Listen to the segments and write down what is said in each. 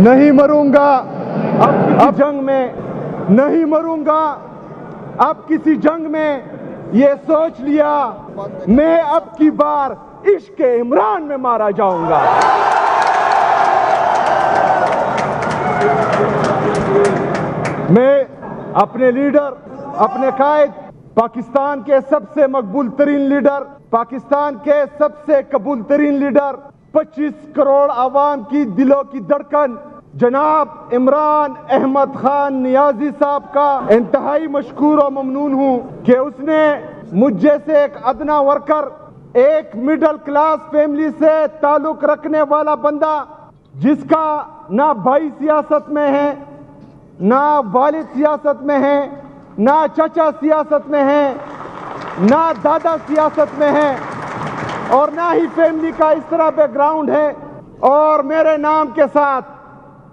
نہیں مروں گا اب جنگ میں، نہیں مروں گا اب کسی جنگ میں، یہ سوچ لیا میں اب کی بار عشق عمران میں مارا جاؤں گا۔ میں اپنے لیڈر، اپنے قائد، پاکستان کے سب سے مقبول ترین لیڈر، پاکستان کے سب سے قبول ترین لیڈر، 25 کروڑ عوام کی دلوں کی دھڑکن جناب عمران احمد خان نیازی صاحب کا انتہائی مشکور و ممنون ہوں کہ اس نے مجھ جیسے ایک ادنا ورکر، ایک مڈل کلاس فیملی سے تعلق رکھنے والا بندہ، جس کا نہ بھائی سیاست میں ہے، نہ والد سیاست میں ہے، نہ چچا سیاست میں ہے، نہ دادا سیاست میں ہے، اور نہ ہی فیملی کا اس طرح بیک گراؤنڈ ہے، اور میرے نام کے ساتھ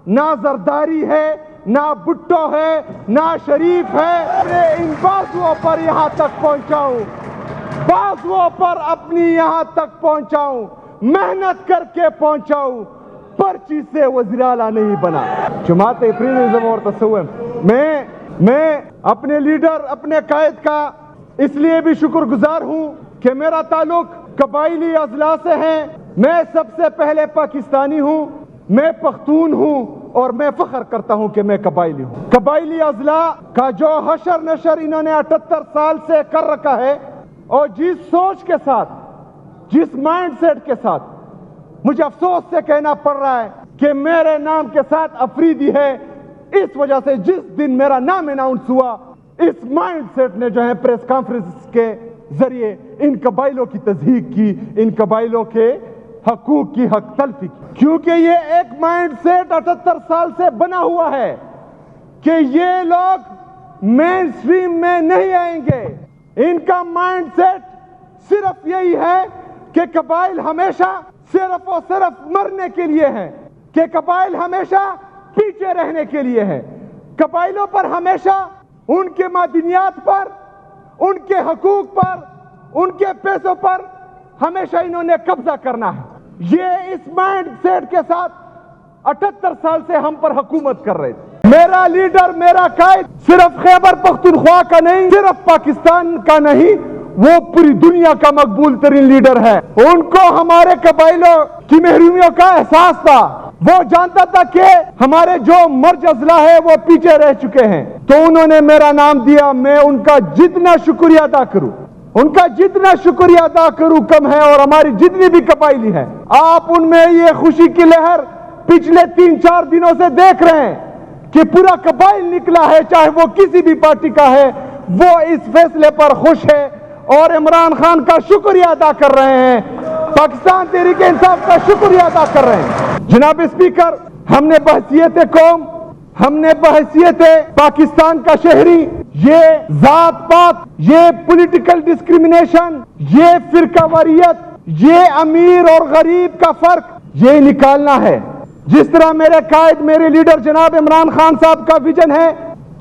نہ زرداری ہے، نہ بھٹو ہے، نہ شریف ہے۔ میں ان بازوؤں پر یہاں تک پہنچاؤں، بازوؤں پر اپنی یہاں تک پہنچاؤں، محنت کر کے پہنچاؤں، پرچی سے وزیر اعلیٰ نہیں بنا۔ جماعت فریڈم اور تصوف میں اپنے لیڈر، اپنے قائد کا اس لیے بھی شکر گزار ہوں کہ میرا تعلق قبائلی اضلاع سے ہے۔ میں سب سے پہلے پاکستانی ہوں، میں پختون ہوں، اور میں فخر کرتا ہوں کہ میں قبائلی ہوں۔ قبائلی اضلاع کا جو حشر نشر انہوں نے 78 سال سے کر رکھا ہے، اور جس سوچ کے ساتھ، جس مائنڈ سیٹ کے ساتھ مجھے افسوس سے کہنا پڑ رہا ہے کہ میرے نام کے ساتھ افریدی ہے، اس وجہ سے جس دن میرا نام اناؤنس ہوا، اس مائنڈ سیٹ نے جو ہے پریس کانفرنس کے ذریعے ان قبائلوں کی تضحیک کی، ان قبائلوں کے حقوق کی حق تلفی کی، کیونکہ یہ ایک مائنڈ سیٹ 78 سال سے بنا ہوا ہے کہ یہ لوگ مین سٹریم میں نہیں آئیں گے۔ ان کا مائنڈ سیٹ صرف یہی ہے کہ قبائل ہمیشہ صرف اور صرف مرنے کے لیے ہیں، کہ قبائل ہمیشہ پیچھے رہنے کے لیے ہیں، قبائلوں پر ہمیشہ ان کے معدنیات پر، ان کے حقوق پر، ان کے پیسوں پر ہمیشہ انہوں نے قبضہ کرنا ہے۔ یہ اس مائنڈ سیٹ کے ساتھ 78 سال سے ہم پر حکومت کر رہے تھے۔ میرا لیڈر، میرا قائد صرف خیبر پختونخوا کا نہیں، صرف پاکستان کا نہیں، وہ پوری دنیا کا مقبول ترین لیڈر ہے۔ ان کو ہمارے قبائلوں کی محرومیوں کا احساس تھا، وہ جانتا تھا کہ ہمارے جو مرج اضلاع ہے وہ پیچھے رہ چکے ہیں، تو انہوں نے میرا نام دیا۔ میں ان کا جتنا شکریہ ادا کروں، ان کا جتنا شکریہ ادا کروں کم ہے، اور ہماری جتنی بھی قبائلی ہیں، آپ ان میں یہ خوشی کی لہر پچھلے 3-4 دنوں سے دیکھ رہے ہیں کہ پورا قبائل نکلا ہے، چاہے وہ کسی بھی پارٹی کا ہے، وہ اس فیصلے پر خوش ہے اور عمران خان کا شکریہ ادا کر رہے ہیں، پاکستان تحریک انصاف کا شکریہ ادا کر رہے ہیں۔ جناب اسپیکر، ہم نے بحیثیت قوم، ہم نے بحیثیت پاکستان کا شہری، یہ ذات پات، یہ پولیٹیکل ڈسکریمنیشن، یہ فرقہ واریت، یہ امیر اور غریب کا فرق، یہ نکالنا ہے۔ جس طرح میرے قائد، میرے لیڈر جناب عمران خان صاحب کا ویژن ہے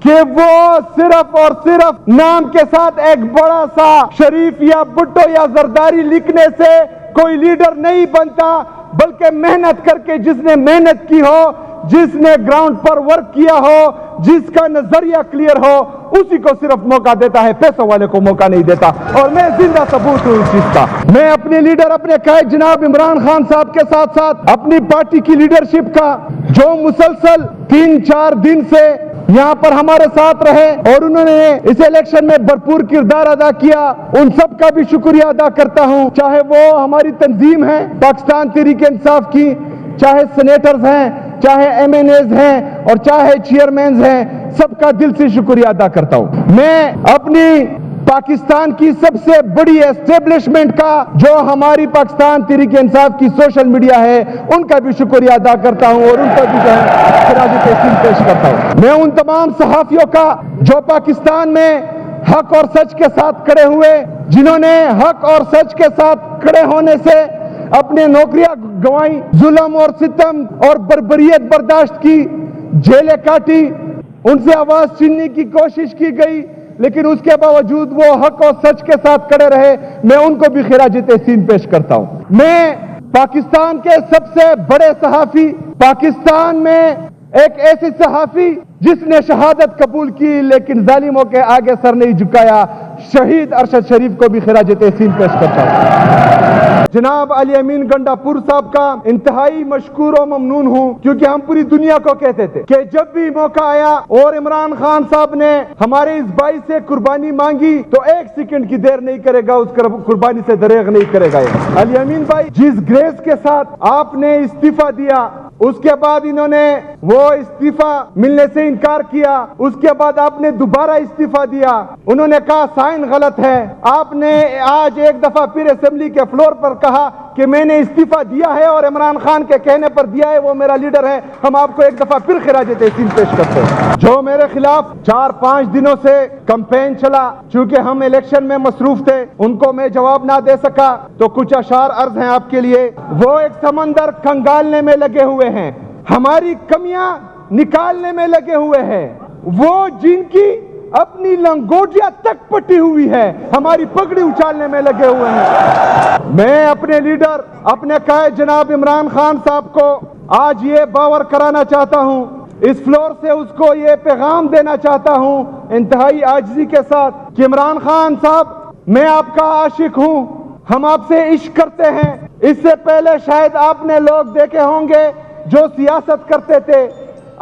کہ وہ صرف اور صرف نام کے ساتھ ایک بڑا سا شریف یا بھٹو یا زرداری لکھنے سے کوئی لیڈر نہیں بنتا، بلکہ محنت کر کے جس نے محنت کی ہو، جس نے گراؤنڈ پر ورک کیا ہو، جس کا نظریہ کلیئر ہو، اسی کو صرف موقع دیتا ہے، پیسوں والے کو موقع نہیں دیتا، اور میں زندہ ثبوت ہوں اس چیز کا۔ میں اپنے لیڈر، اپنے قائد جناب عمران خان صاحب کے ساتھ ساتھ اپنی پارٹی کی لیڈرشپ کا، جو مسلسل 3-4 دن سے یہاں پر ہمارے ساتھ رہے اور انہوں نے اس الیکشن میں بھرپور کردار ادا کیا، ان سب کا بھی شکریہ ادا کرتا ہوں، چاہے وہ ہماری تنظیم ہے پاکستان تحریک انصاف کی، چاہے سینیٹرز ہیں، چاہے ایم این ایز ہیں، اور چاہے چیئرمینز ہیں، سب کا دل سے شکریہ ادا کرتا ہوں۔ میں اپنی پاکستان کی سب سے بڑی اسٹیبلشمنٹ کا، جو ہماری پاکستان تحریک انصاف کی سوشل میڈیا ہے، ان کا بھی شکریہ ادا کرتا ہوں، اور ان کو بھی جو ہے خراج تحسین پیش کرتا ہوں۔ میں ان تمام صحافیوں کا جو پاکستان میں حق اور سچ کے ساتھ کھڑے ہوئے، جنہوں نے حق اور سچ کے ساتھ کھڑے ہونے سے اپنے نوکریاں گنوائی، ظلم اور ستم اور بربریت برداشت کی، جیلیں کاٹی، ان سے آواز چھیننے کی کوشش کی گئی، لیکن اس کے باوجود وہ حق اور سچ کے ساتھ کھڑے رہے، میں ان کو بھی خراج تحسین پیش کرتا ہوں۔ میں پاکستان کے سب سے بڑے صحافی، پاکستان میں ایک ایسی صحافی جس نے شہادت قبول کی لیکن ظالموں کے آگے سر نہیں جھکایا، شہید ارشد شریف کو بھی خراج تحسین پیش کرتا ہوں۔ جناب علی امین گنڈا پور صاحب کا انتہائی مشکور و ممنون ہوں، کیونکہ ہم پوری دنیا کو کہتے تھے کہ جب بھی موقع آیا اور عمران خان صاحب نے ہمارے اس بھائی سے قربانی مانگی تو ایک سیکنڈ کی دیر نہیں کرے گا، اس قربانی سے دریغ نہیں کرے گا۔ علی امین بھائی، جس گریس کے ساتھ آپ نے استعفیٰ دیا، اس کے بعد انہوں نے وہ استعفیٰ ملنے سے انکار کیا، اس کے بعد آپ نے دوبارہ استعفیٰ دیا، انہوں نے کہا سائن غلط ہے، آپ نے آج ایک دفعہ پھر اسمبلی کے فلور پر کہا کہ میں نے استعفیٰ دیا ہے اور عمران خان کے کہنے پر دیا ہے، وہ میرا لیڈر ہے، ہم آپ کو ایک دفعہ پھر خراج تحسین پیش کرتے ہیں۔ جو میرے خلاف 4-5 دنوں سے کمپین چلا، چونکہ ہم الیکشن میں مصروف تھے، ان کو میں جواب نہ دے سکا، تو کچھ اشعار عرض ہیں آپ کے لیے۔ وہ ایک سمندر کھنگالنے میں لگے ہوئے ہیں، ہماری کمیاں نکالنے میں لگے ہوئے ہیں، وہ جن کی اپنی لنگوٹیاں تک پٹی ہوئی ہے ہماری پگڑی اچھالنے میں لگے ہوئے ہیں۔ میں اپنے لیڈر، اپنے قائد جناب عمران خان صاحب کو آج یہ باور کرانا چاہتا ہوں، اس فلور سے اس کو یہ پیغام دینا چاہتا ہوں انتہائی عاجزی کے ساتھ کہ عمران خان صاحب، میں آپ کا عاشق ہوں، ہم آپ سے عشق کرتے ہیں۔ اس سے پہلے شاید آپ نے لوگ دیکھے ہوں گے جو سیاست کرتے تھے،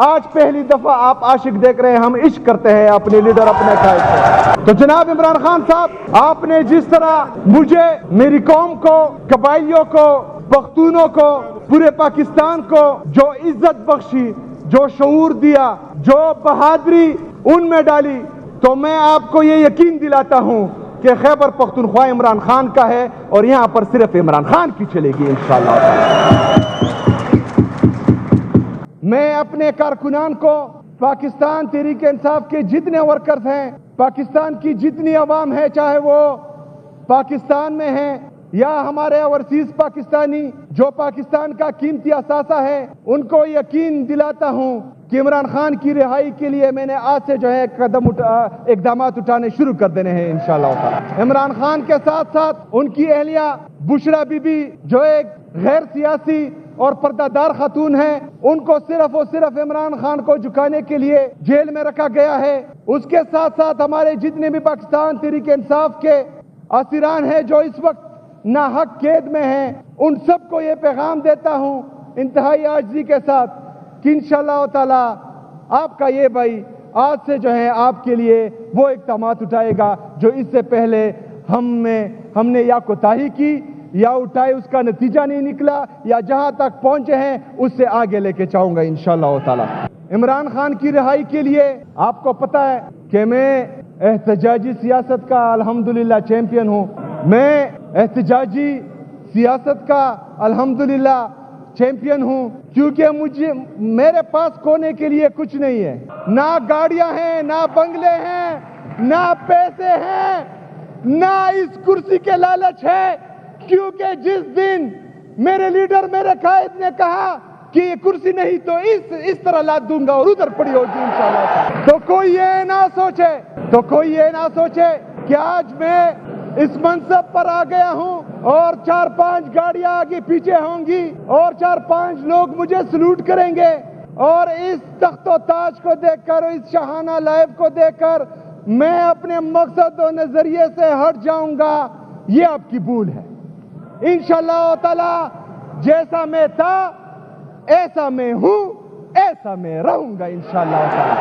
آج پہلی دفعہ آپ عاشق دیکھ رہے ہیں، ہم عشق کرتے ہیں اپنے لیڈر، اپنے قائد سے۔ تو جناب عمران خان صاحب، آپ نے جس طرح مجھے، میری قوم کو، قبائلیوں کو، پختونوں کو، پورے پاکستان کو جو عزت بخشی، جو شعور دیا، جو بہادری ان میں ڈالی، تو میں آپ کو یہ یقین دلاتا ہوں کہ خیبر پختونخوا عمران خان کا ہے اور یہاں پر صرف عمران خان کی چلے گی انشاءاللہ۔ میں اپنے کارکنان کو، پاکستان تحریک انصاف کے جتنے ورکرز ہیں، پاکستان کی جتنی عوام ہے، چاہے وہ پاکستان میں ہیں یا ہمارے اوورسیز پاکستانی جو پاکستان کا قیمتی اثاثہ ہے، ان کو یقین دلاتا ہوں کہ عمران خان کی رہائی کے لیے میں نے آج سے جو ہے اقدامات اٹھانے شروع کر دینے ہیں انشاءاللہ۔ عمران خان کے ساتھ ساتھ ان کی اہلیہ بشرا بی بی جو ایک غیر سیاسی اور پردہ دار خاتون ہیں، ان کو صرف اور صرف عمران خان کو جھکانے کے لیے جیل میں رکھا گیا ہے۔ اس کے ساتھ ساتھ ہمارے جتنے بھی پاکستان تحریک انصاف کے اسیران ہیں جو اس وقت ناحق قید میں ہیں، ان سب کو یہ پیغام دیتا ہوں انتہائی عاجزی کے ساتھ کہ انشاءاللہ تعالی آپ کا یہ بھائی آج سے جو ہے آپ کے لیے وہ اقدامات اٹھائے گا جو اس سے پہلے ہم نے یا کوتاہی کی یا اٹھائے، اس کا نتیجہ نہیں نکلا، یا جہاں تک پہنچے ہیں اس سے آگے لے کے چاہوں گا انشاءاللہ تعالی۔ عمران خان کی رہائی کے لیے آپ کو پتہ ہے کہ میں احتجاجی سیاست کا الحمدللہ چیمپئن ہوں، میں احتجاجی سیاست کا الحمدللہ چیمپئن ہوں، کیونکہ میرے پاس کھونے کے لیے کچھ نہیں ہے، نہ گاڑیاں ہیں، نہ بنگلے ہیں، نہ پیسے ہیں، نہ اس کرسی کے لالچ ہے، کیونکہ جس دن میرے لیڈر، میرے قائد نے کہا کہ یہ کرسی نہیں تو اس طرح لاد دوں گا اور ادھر پڑی ہوگی انشاءاللہ۔ تو کوئی یہ نہ سوچے کہ آج میں اس منصب پر آ گیا ہوں اور 4-5 گاڑیاں آگے پیچھے ہوں گی اور 4-5 لوگ مجھے سلوٹ کریں گے، اور اس تخت و تاج کو دیکھ کر، اس شاہانہ لائف کو دیکھ کر میں اپنے مقصد و نظریے سے ہٹ جاؤں گا، یہ آپ کی بھول ہے۔ انشاءاللہ تعالی جیسا میں تھا ایسا میں ہوں، ایسا میں رہوں گا انشاءاللہ تعالی۔